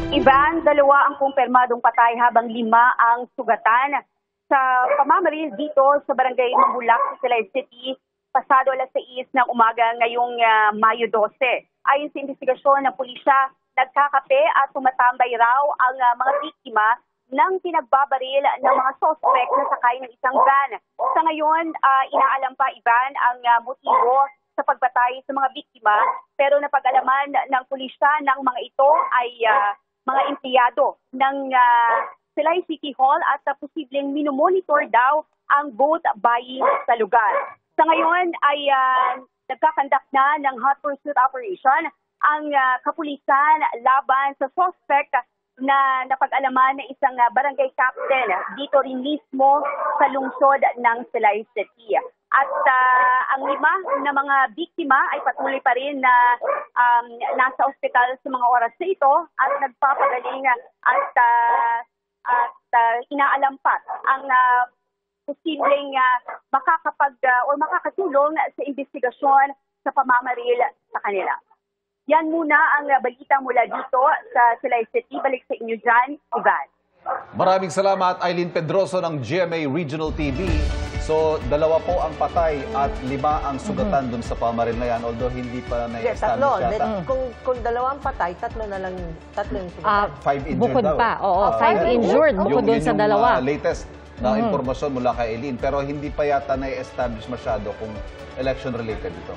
Ivan, 2 ang kumpirmadong patay habang 5 ang sugatan sa pamamaril dito sa barangay Mambulak sa Silay City pasado alas 6 ng umaga ngayong Mayo 12. Ayon sa investigasyon ng pulisya, nagkakape at tumatambay raw ang mga biktima ng pinagbabaril ng mga suspect na sakay ng isang van. Sa ngayon, inaalam pa, Ivan, ang motibo sa pagbatay sa mga biktima, pero napag-alaman ng pulisya ng mga ito ay mga empleyado ng Silay City Hall at posibleng minomonitor daw ang vote buying sa lugar. Sa ngayon ay nagkakandak na ng hot pursuit operation ang kapulisan laban sa suspect na napag-alaman ng isang barangay captain dito rin mismo sa lungsod ng Silay City. At ang 5 na mga biktima ay patuloy pa rin na nasa ospital sa mga oras na ito at nagpapagaling at inaalam pa ang posibleng makakatulong sa investigasyon sa pamamaril sa kanila. Yan muna ang balita mula dito sa Silay City. Balik sa inyo dyan, Ivan. Maraming salamat, Eileen Pedroso ng GMA Regional TV. So, 2 po ang patay at 5 ang sugatan dun sa pamaril na yan, although hindi pa na-establish yata. Kung 2 ang patay, 3 yung sugatan. 5 injured bukod daw. pa, oo, 5 injured bukod dun sa 2. Latest na impormasyon mula kay Eileen, pero hindi pa yata na-establish masyado kung election-related ito.